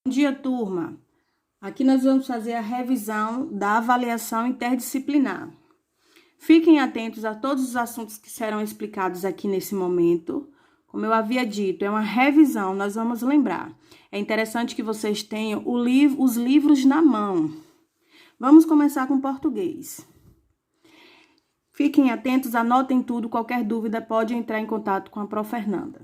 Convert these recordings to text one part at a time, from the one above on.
Bom dia, turma. Aqui nós vamos fazer a revisão da avaliação interdisciplinar. Fiquem atentos a todos os assuntos que serão explicados aqui nesse momento. Como eu havia dito, é uma revisão, nós vamos lembrar. É interessante que vocês tenham os livros na mão. Vamos começar com português. Fiquem atentos, anotem tudo, qualquer dúvida pode entrar em contato com a Prof. Fernanda.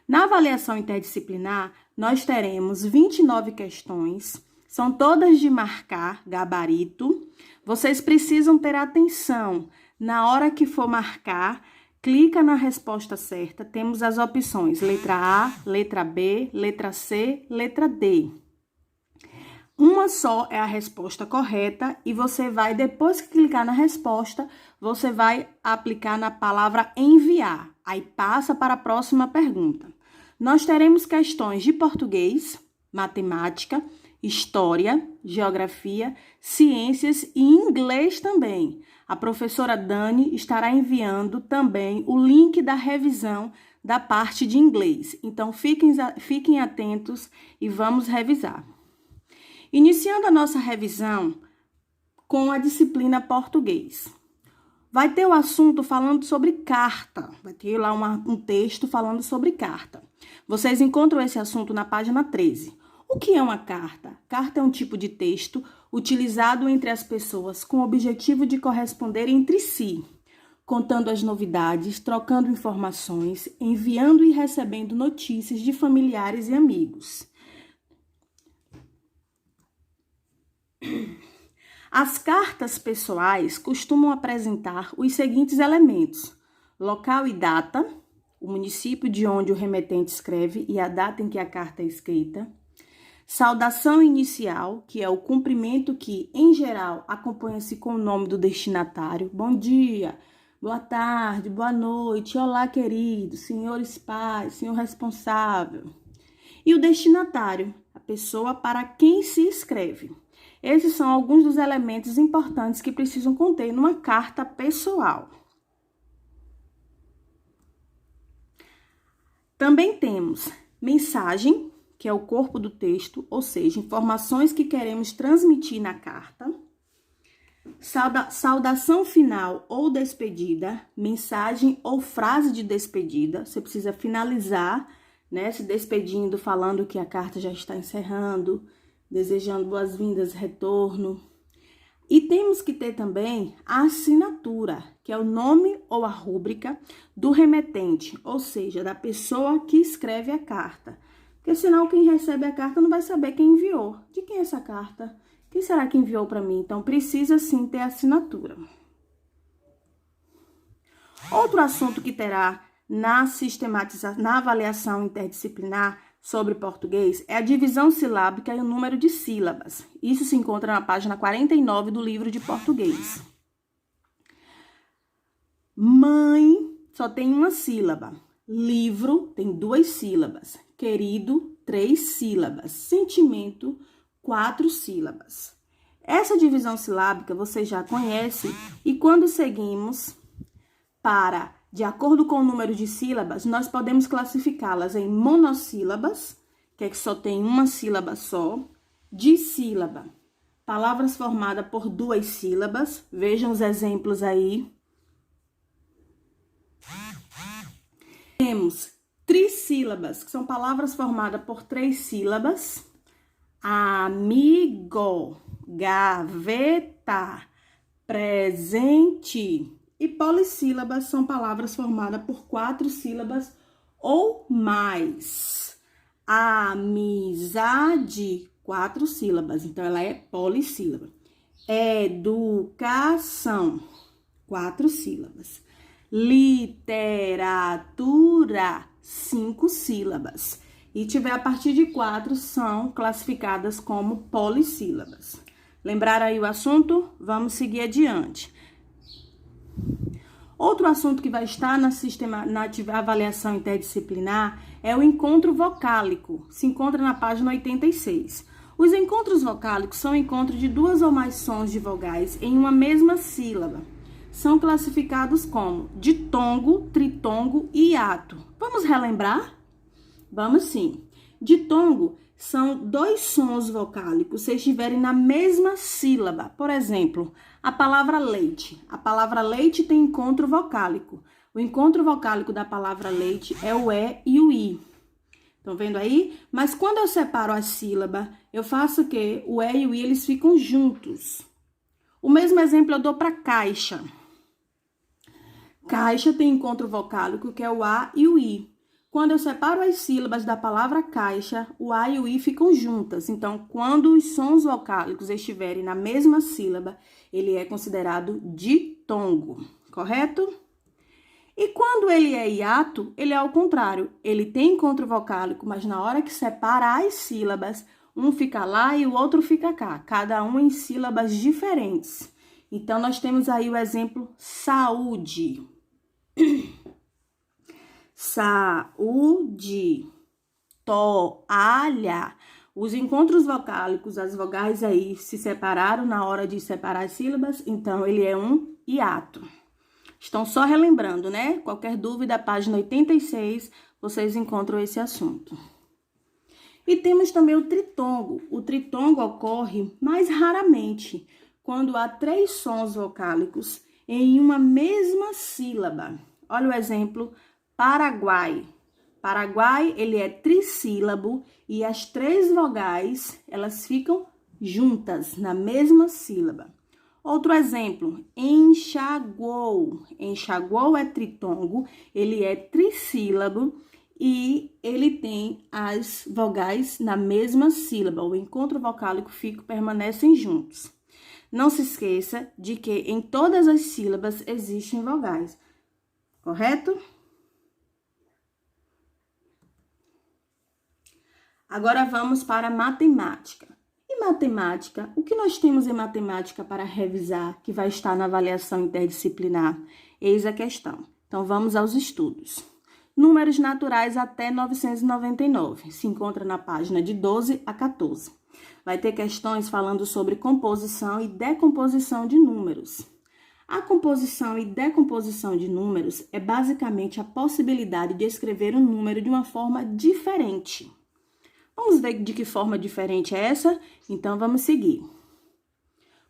Na avaliação interdisciplinar, nós teremos 29 questões, são todas de marcar, gabarito. Vocês precisam ter atenção, na hora que for marcar, clica na resposta certa, temos as opções letra A, letra B, letra C, letra D. Uma só é a resposta correta e você vai, depois que clicar na resposta, você vai aplicar na palavra enviar. Aí passa para a próxima pergunta. Nós teremos questões de português, matemática, história, geografia, ciências e inglês também. A professora Dani estará enviando também o link da revisão da parte de inglês. Então, fiquem atentos e vamos revisar. Iniciando a nossa revisão com a disciplina português. Vai ter o assunto falando sobre carta. Vai ter lá um texto falando sobre carta. Vocês encontram esse assunto na página 13. O que é uma carta? Carta é um tipo de texto utilizado entre as pessoas com o objetivo de corresponder entre si, contando as novidades, trocando informações, enviando e recebendo notícias de familiares e amigos. As cartas pessoais costumam apresentar os seguintes elementos: local e data, o município de onde o remetente escreve e a data em que a carta é escrita. Saudação inicial, que é o cumprimento que, em geral, acompanha-se com o nome do destinatário. Bom dia, boa tarde, boa noite, olá, querido, senhores pais, senhor responsável. E o destinatário, a pessoa para quem se escreve. Esses são alguns dos elementos importantes que precisam conter numa carta pessoal. Também temos mensagem, que é o corpo do texto, ou seja, informações que queremos transmitir na carta. Saudação final ou despedida, mensagem ou frase de despedida. Você precisa finalizar, né, se despedindo, falando que a carta já está encerrando, desejando boas-vindas, retorno. E temos que ter também a assinatura, que é o nome ou a rúbrica do remetente, ou seja, da pessoa que escreve a carta. Porque senão quem recebe a carta não vai saber quem enviou. De quem é essa carta? Quem será que enviou para mim? Então, precisa sim ter assinatura. Outro assunto que terá na avaliação interdisciplinar sobre português é a divisão silábica e o número de sílabas. Isso se encontra na página 49 do livro de português. Mãe só tem uma sílaba. Livro tem 2 sílabas. Querido, 3 sílabas. Sentimento, 4 sílabas. Essa divisão silábica você já conhece e quando seguimos de acordo com o número de sílabas, nós podemos classificá-las em monossílabas, que é que só tem uma sílaba só, dissílaba, palavras formadas por 2 sílabas, vejam os exemplos aí. Temos trissílabas, que são palavras formadas por 3 sílabas, amigo, gaveta, presente. E polissílabas são palavras formadas por 4 sílabas ou mais. Amizade, 4 sílabas, então ela é polissílaba. Educação, 4 sílabas. Literatura, 5 sílabas. E tiver a partir de 4, são classificadas como polissílabas. Lembraram aí o assunto? Vamos seguir adiante. Outro assunto que vai estar na avaliação interdisciplinar é o encontro vocálico. Se encontra na página 86. Os encontros vocálicos são encontros de 2 ou mais sons de vogais em uma mesma sílaba. São classificados como ditongo, tritongo e hiato. Vamos relembrar? Vamos sim. Ditongo são dois sons vocálicos se estiverem na mesma sílaba. Por exemplo, a palavra leite. A palavra leite tem encontro vocálico. O encontro vocálico da palavra leite é o E e o I. Estão vendo aí? Mas quando eu separo as sílabas, eu faço o quê? O E e o I, eles ficam juntos. O mesmo exemplo eu dou para caixa. Caixa tem encontro vocálico, que é o A e o I. Quando eu separo as sílabas da palavra caixa, o A e o I ficam juntas. Então, quando os sons vocálicos estiverem na mesma sílaba, ele é considerado ditongo, correto? E quando ele é hiato, ele é ao contrário. Ele tem encontro vocálico, mas na hora que separa as sílabas, um fica lá e o outro fica cá, cada um em sílabas diferentes. Então, nós temos aí o exemplo saúde. Saúde. Toalha. Os encontros vocálicos, as vogais aí se separaram na hora de separar as sílabas, então ele é um hiato. Estão só relembrando, né? Qualquer dúvida, página 86, vocês encontram esse assunto. E temos também o tritongo. O tritongo ocorre mais raramente quando há 3 sons vocálicos em uma mesma sílaba. Olha o exemplo, Paraguai. Paraguai, ele é trissílabo e as 3 vogais, elas ficam juntas na mesma sílaba. Outro exemplo, enxaguou. Enxaguou é tritongo, ele é trissílabo e ele tem as vogais na mesma sílaba. O encontro vocálico permanecem juntos. Não se esqueça de que em todas as sílabas existem vogais, correto? Agora vamos para a matemática. Em matemática, o que nós temos em matemática para revisar, que vai estar na avaliação interdisciplinar? Eis a questão. Então, vamos aos estudos. Números naturais até 999. Se encontra na página de 12 a 14. Vai ter questões falando sobre composição e decomposição de números. A composição e decomposição de números é basicamente a possibilidade de escrever um número de uma forma diferente. Vamos ver de que forma diferente é essa? Então, vamos seguir.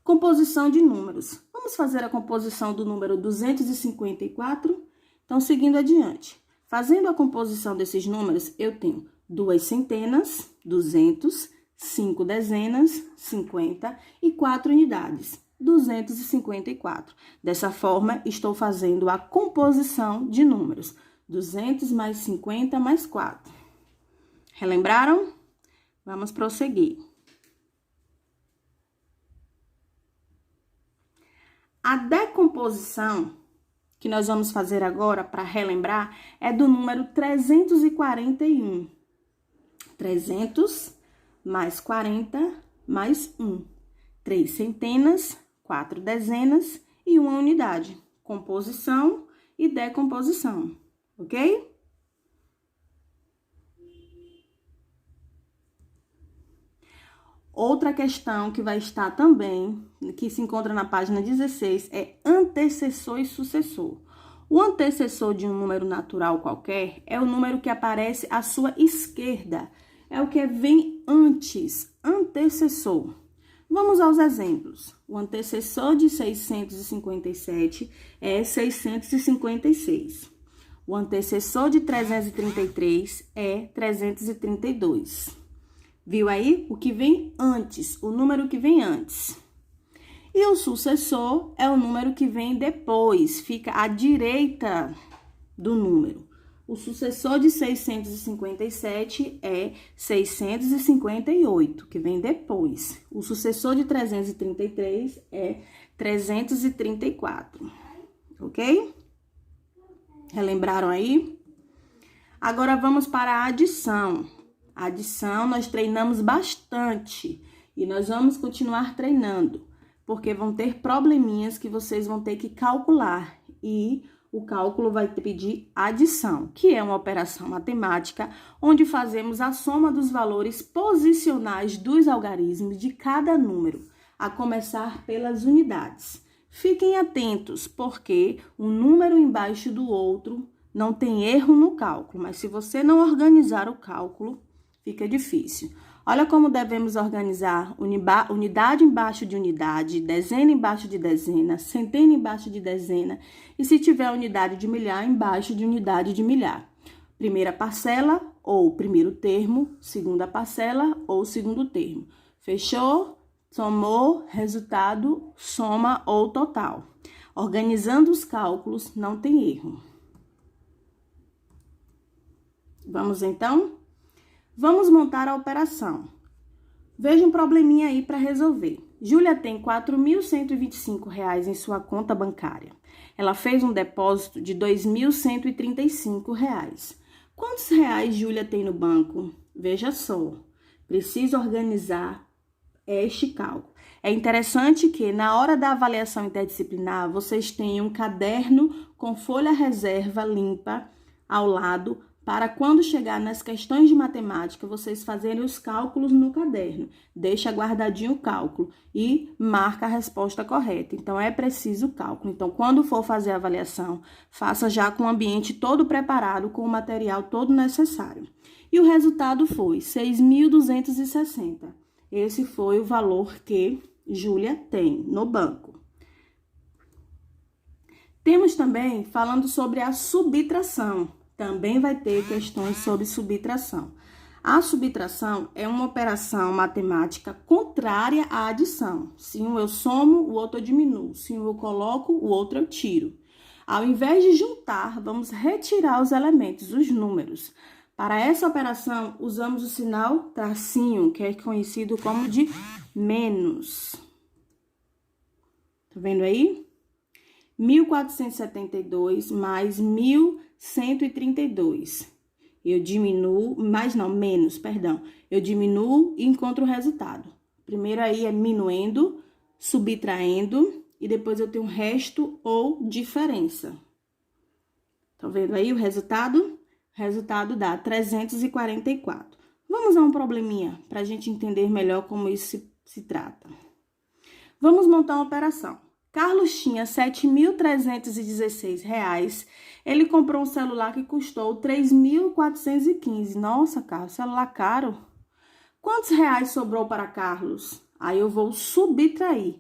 Composição de números. Vamos fazer a composição do número 254? Então, seguindo adiante. Fazendo a composição desses números, eu tenho 2 centenas, 200, 5 dezenas, 50 e 4 unidades, 254. Dessa forma, estou fazendo a composição de números. 200 mais 50 mais 4. Relembraram? Vamos prosseguir. A decomposição que nós vamos fazer agora para relembrar é do número 341. 300 mais 40 mais 1. 3 centenas, 4 dezenas e 1 unidade. Composição e decomposição, ok? Outra questão que vai estar também, que se encontra na página 16, é antecessor e sucessor. O antecessor de um número natural qualquer é o número que aparece à sua esquerda. É o que vem antes, antecessor. Vamos aos exemplos. O antecessor de 657 é 656. O antecessor de 333 é 332. Viu aí? O que vem antes, o número que vem antes. E o sucessor é o número que vem depois, fica à direita do número. O sucessor de 657 é 658, que vem depois. O sucessor de 333 é 334, ok? Relembraram aí? Agora vamos para a adição. A adição nós treinamos bastante e nós vamos continuar treinando, porque vão ter probleminhas que vocês vão ter que calcular e o cálculo vai pedir adição, que é uma operação matemática onde fazemos a soma dos valores posicionais dos algarismos de cada número, a começar pelas unidades. Fiquem atentos, porque um número embaixo do outro não tem erro no cálculo, mas se você não organizar o cálculo, fica difícil. Olha como devemos organizar unidade embaixo de unidade, dezena embaixo de dezena, centena embaixo de dezena e se tiver unidade de milhar embaixo de unidade de milhar. Primeira parcela ou primeiro termo, segunda parcela ou segundo termo. Fechou? Somou, resultado, soma ou total. Organizando os cálculos, não tem erro. Vamos então? Vamos montar a operação. Veja um probleminha aí para resolver. Júlia tem R$ 4.125 em sua conta bancária. Ela fez um depósito de R$ 2.135. Quantos reais Júlia tem no banco? Veja só, preciso organizar este cálculo. É interessante que na hora da avaliação interdisciplinar, vocês tenham um caderno com folha reserva limpa ao lado, para quando chegar nas questões de matemática, vocês fazerem os cálculos no caderno. Deixa guardadinho o cálculo e marca a resposta correta. Então, é preciso o cálculo. Então, quando for fazer a avaliação, faça já com o ambiente todo preparado, com o material todo necessário. E o resultado foi 6.260. Esse foi o valor que Júlia tem no banco. Temos também falando sobre a subtração. Também vai ter questões sobre subtração. A subtração é uma operação matemática contrária à adição. Se um eu somo, o outro eu diminuo. Se um eu coloco, o outro eu tiro. Ao invés de juntar, vamos retirar os elementos, os números. Para essa operação, usamos o sinal tracinho, que é conhecido como de menos. Tá vendo aí? 1.472 mais 1.132. Eu diminuo, eu diminuo e encontro o resultado. Primeiro aí é minuendo, subtraindo e depois eu tenho resto ou diferença. Tá vendo aí o resultado? O resultado dá 344. Vamos a um probleminha para a gente entender melhor como isso se trata. Vamos montar uma operação. Carlos tinha R$ 7.316. Ele comprou um celular que custou R$ 3.415. Nossa, Carlos, celular caro. Quantos reais sobrou para Carlos? Aí eu vou subtrair.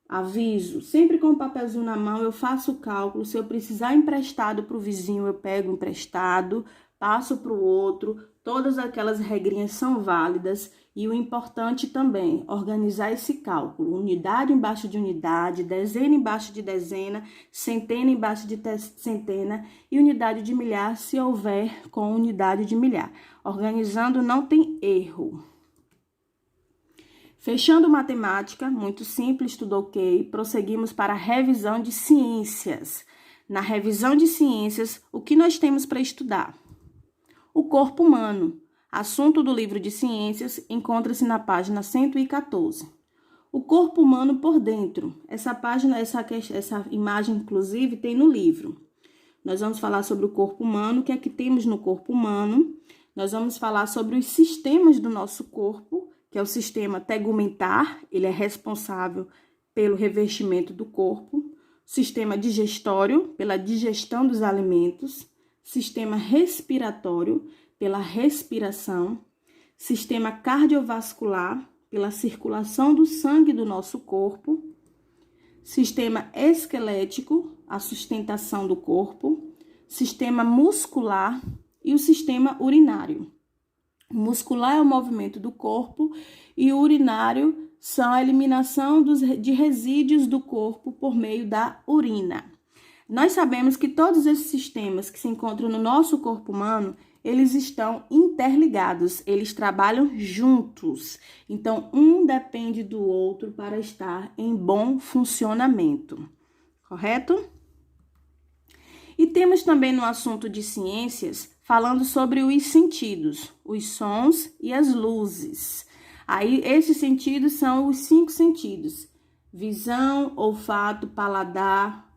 Aviso, sempre com o papelzinho na mão eu faço o cálculo. Se eu precisar emprestado para o vizinho, eu pego emprestado, passo para o outro. Todas aquelas regrinhas são válidas. E o importante também, organizar esse cálculo. Unidade embaixo de unidade, dezena embaixo de dezena, centena embaixo de centena e unidade de milhar, se houver com unidade de milhar. Organizando não tem erro. Fechando matemática, muito simples, tudo ok. Prosseguimos para a revisão de ciências. Na revisão de ciências, o que nós temos para estudar? O corpo humano. Assunto do livro de ciências encontra-se na página 114. O corpo humano por dentro. Essa página, essa imagem, inclusive, tem no livro. Nós vamos falar sobre o corpo humano, o que é que temos no corpo humano. Nós vamos falar sobre os sistemas do nosso corpo, que é o sistema tegumentar, ele é responsável pelo revestimento do corpo. Sistema digestório, pela digestão dos alimentos. Sistema respiratório, pela respiração, sistema cardiovascular, pela circulação do sangue do nosso corpo, sistema esquelético, a sustentação do corpo, sistema muscular e o sistema urinário. O muscular é o movimento do corpo e o urinário são a eliminação de resíduos do corpo por meio da urina. Nós sabemos que todos esses sistemas que se encontram no nosso corpo humano, eles estão interligados, eles trabalham juntos. Então, um depende do outro para estar em bom funcionamento, correto? E temos também no assunto de ciências, falando sobre os sentidos, os sons e as luzes. Aí, esses sentidos são os 5 sentidos: visão, olfato, paladar,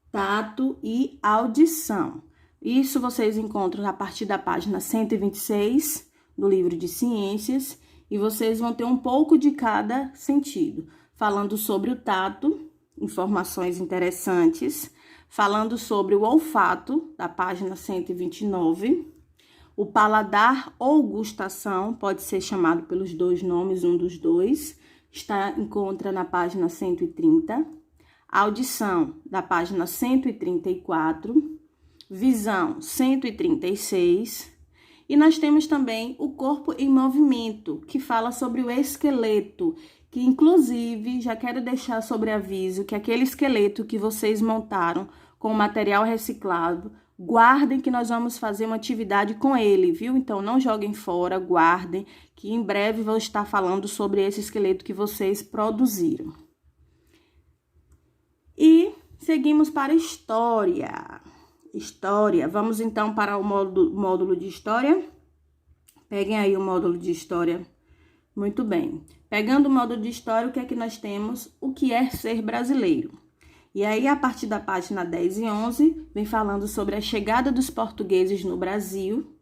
tato e audição. Isso vocês encontram a partir da página 126 do livro de ciências e vocês vão ter um pouco de cada sentido, falando sobre o tato, informações interessantes, falando sobre o olfato, da página 129, O paladar ou gustação pode ser chamado pelos dois nomes, um dos dois. Encontra na página 130. Audição, da página 134. Visão, 136. E nós temos também o corpo em movimento, que fala sobre o esqueleto, que inclusive já quero deixar sobre aviso que aquele esqueleto que vocês montaram com material reciclado, guardem que nós vamos fazer uma atividade com ele, viu? Então, não joguem fora, guardem, que em breve vou estar falando sobre esse esqueleto que vocês produziram. E seguimos para história. História, vamos então para o módulo de história. Peguem aí o módulo de história. Muito bem. Pegando o módulo de história, o que é que nós temos? O que é ser brasileiro? E aí, a partir da página 10 e 11, vem falando sobre a chegada dos portugueses no Brasil,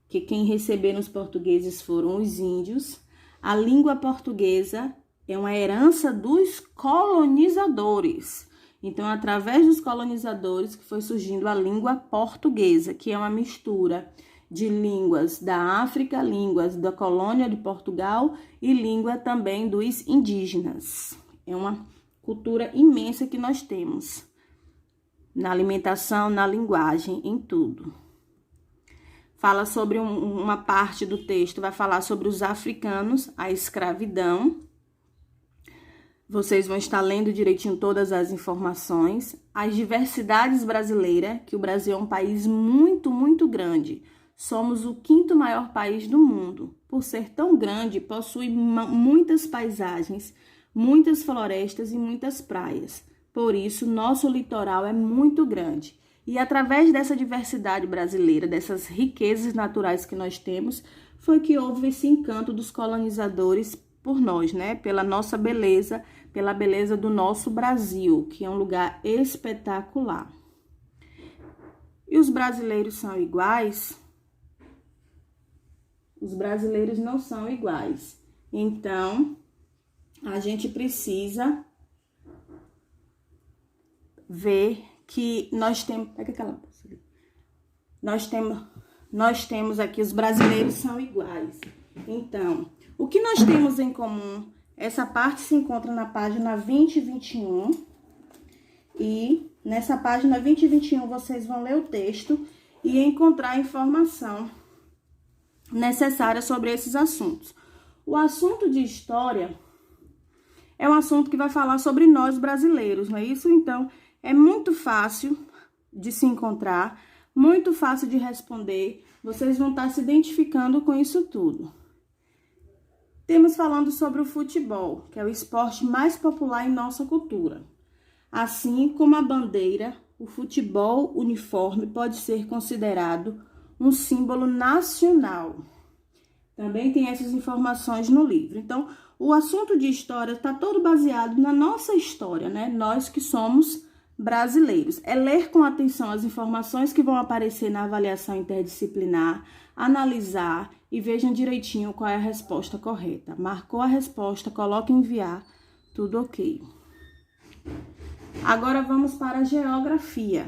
que quem receberam os portugueses foram os índios. A língua portuguesa é uma herança dos colonizadores. Então, através dos colonizadores que foi surgindo a língua portuguesa, que é uma mistura de línguas da África, línguas da colônia de Portugal e língua também dos indígenas. É uma cultura imensa que nós temos na alimentação, na linguagem, em tudo. Fala sobre uma parte do texto, vai falar sobre os africanos, a escravidão. Vocês vão estar lendo direitinho todas as informações. As diversidades brasileiras, que o Brasil é um país muito, muito grande. Somos o 5º maior país do mundo. Por ser tão grande, possui muitas paisagens, muitas florestas e muitas praias. Por isso, nosso litoral é muito grande. E através dessa diversidade brasileira, dessas riquezas naturais que nós temos, foi que houve esse encanto dos colonizadores por nós, né? Pela nossa beleza, pela beleza do nosso Brasil, que é um lugar espetacular. E os brasileiros são iguais? Os brasileiros não são iguais. Então, a gente precisa ver que nós temos... Pega aquela bolsa ali. Nós temos aqui, os brasileiros são iguais. Então, o que nós temos em comum? Essa parte se encontra na página 20 e 21. E nessa página 20 e 21 vocês vão ler o texto e encontrar a informação necessária sobre esses assuntos. O assunto de história é um assunto que vai falar sobre nós brasileiros, não é isso? Então, é muito fácil de se encontrar, muito fácil de responder. Vocês vão estar se identificando com isso tudo. Temos falando sobre o futebol, que é o esporte mais popular em nossa cultura. Assim como a bandeira, o futebol uniforme pode ser considerado um símbolo nacional. Também tem essas informações no livro. Então, o assunto de história está todo baseado na nossa história, né? Nós que somos brasileiros. É ler com atenção as informações que vão aparecer na avaliação interdisciplinar, analisar e vejam direitinho qual é a resposta correta. Marcou a resposta, coloque em enviar, tudo ok. Agora vamos para a geografia.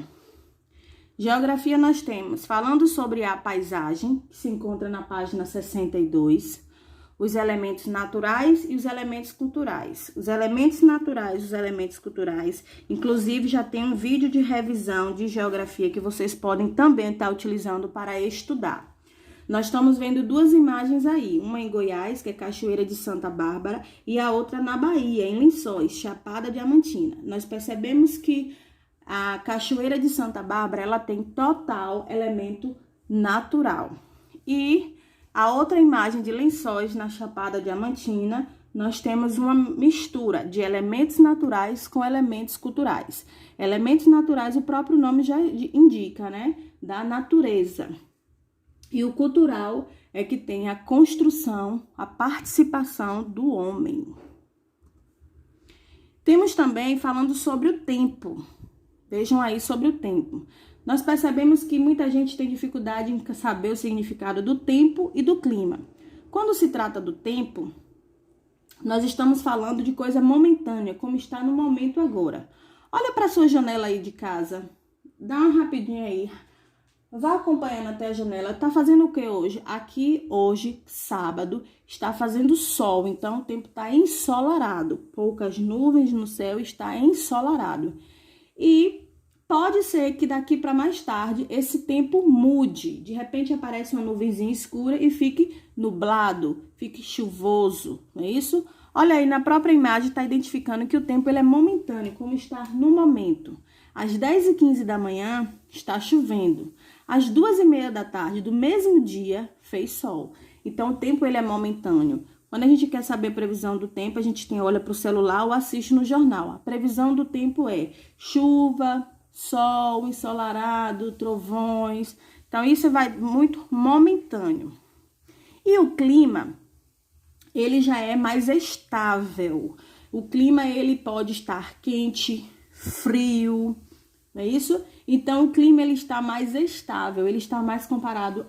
Geografia nós temos, falando sobre a paisagem, que se encontra na página 62, os elementos naturais e os elementos culturais. Os elementos naturais e os elementos culturais, inclusive já tem um vídeo de revisão de geografia que vocês podem também estar utilizando para estudar. Nós estamos vendo duas imagens aí, uma em Goiás, que é Cachoeira de Santa Bárbara, e a outra na Bahia, em Lençóis, Chapada Diamantina. Nós percebemos que a Cachoeira de Santa Bárbara, ela tem total elemento natural. E a outra imagem de Lençóis, na Chapada Diamantina, nós temos uma mistura de elementos naturais com elementos culturais. Elementos naturais, o próprio nome já indica, né? Da natureza. E o cultural é que tem a construção, a participação do homem. Temos também falando sobre o tempo. Vejam aí sobre o tempo. Nós percebemos que muita gente tem dificuldade em saber o significado do tempo e do clima. Quando se trata do tempo, nós estamos falando de coisa momentânea, como está no momento agora. Olha para a sua janela aí de casa. Dá uma rapidinha aí. Vá acompanhando até a janela. Tá fazendo o que hoje? Aqui, hoje, sábado, está fazendo sol. Então, o tempo tá ensolarado. Poucas nuvens no céu, está ensolarado. E pode ser que daqui para mais tarde esse tempo mude. De repente aparece uma nuvenzinha escura e fique nublado, fique chuvoso, não é isso? Olha aí, na própria imagem está identificando que o tempo ele é momentâneo, como está no momento. Às 10h15 da manhã está chovendo. Às 2h30 da tarde do mesmo dia fez sol. Então o tempo ele é momentâneo. Quando a gente quer saber a previsão do tempo, a gente olha para o celular ou assiste no jornal. A previsão do tempo é chuva, sol, ensolarado, trovões. Então, isso vai muito momentâneo. E o clima, ele já é mais estável. O clima, ele pode estar quente, frio, não é isso? Então, o clima, ele está mais estável, ele está mais comparado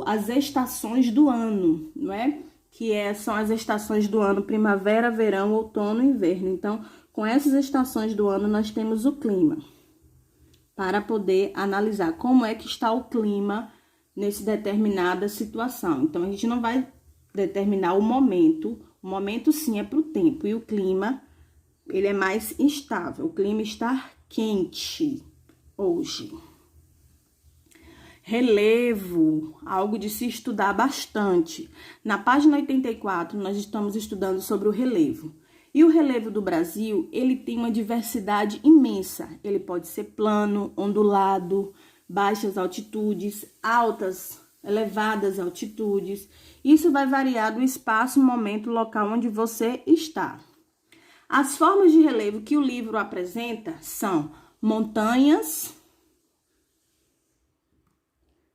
às estações do ano, não é? São as estações do ano, primavera, verão, outono e inverno. Então, com essas estações do ano, nós temos o clima, para poder analisar como é que está o clima nessa determinada situação. Então, a gente não vai determinar o momento sim é para o tempo, e o clima, ele é mais instável, o clima está quente hoje. Relevo, algo de se estudar bastante. Na página 84, nós estamos estudando sobre o relevo. E o relevo do Brasil, ele tem uma diversidade imensa. Ele pode ser plano, ondulado, baixas altitudes, altas, elevadas altitudes. Isso vai variar do espaço, momento, local onde você está. As formas de relevo que o livro apresenta são montanhas,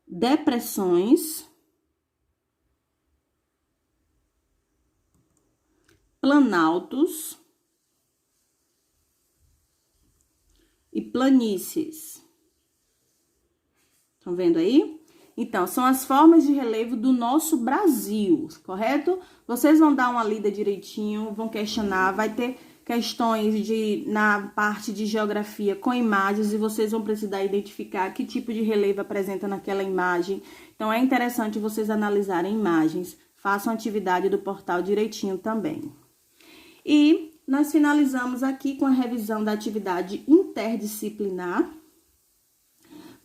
depressões, planaltos e planícies. Estão vendo aí? Então, são as formas de relevo do nosso Brasil, correto? Vocês vão dar uma lida direitinho, vão questionar, vai ter questões na parte de geografia com imagens e vocês vão precisar identificar que tipo de relevo apresenta naquela imagem. Então, é interessante vocês analisarem imagens, façam a atividade do portal direitinho também. E nós finalizamos aqui com a revisão da atividade interdisciplinar.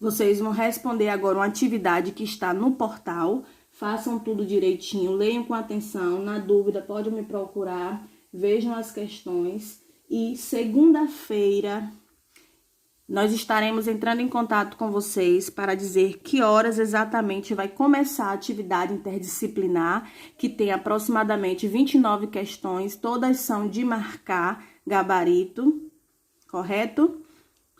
Vocês vão responder agora uma atividade que está no portal. Façam tudo direitinho, leiam com atenção. Na dúvida, podem me procurar, vejam as questões. E segunda-feira, nós estaremos entrando em contato com vocês para dizer que horas exatamente vai começar a atividade interdisciplinar, que tem aproximadamente 29 questões, todas são de marcar gabarito, correto?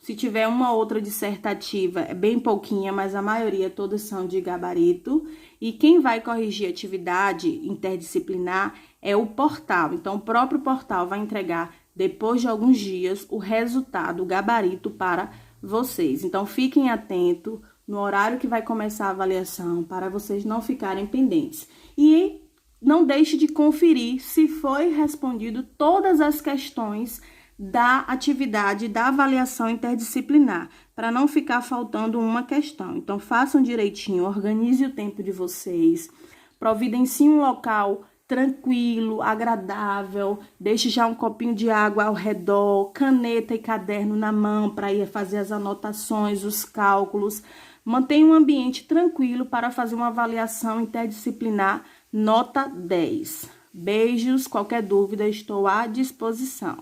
Se tiver uma outra dissertativa, é bem pouquinha, mas a maioria todas são de gabarito. E quem vai corrigir a atividade interdisciplinar é o portal. Então, o próprio portal vai entregar, depois de alguns dias, o resultado, o gabarito para vocês. Então, fiquem atentos no horário que vai começar a avaliação, para vocês não ficarem pendentes. E não deixe de conferir se foi respondido todas as questões da atividade da avaliação interdisciplinar, para não ficar faltando uma questão. Então, façam direitinho, organize o tempo de vocês, providencie um local tranquilo, agradável, deixe já um copinho de água ao redor, caneta e caderno na mão para ir fazer as anotações, os cálculos. Mantenha um ambiente tranquilo para fazer uma avaliação interdisciplinar nota 10. Beijos, qualquer dúvida, estou à disposição.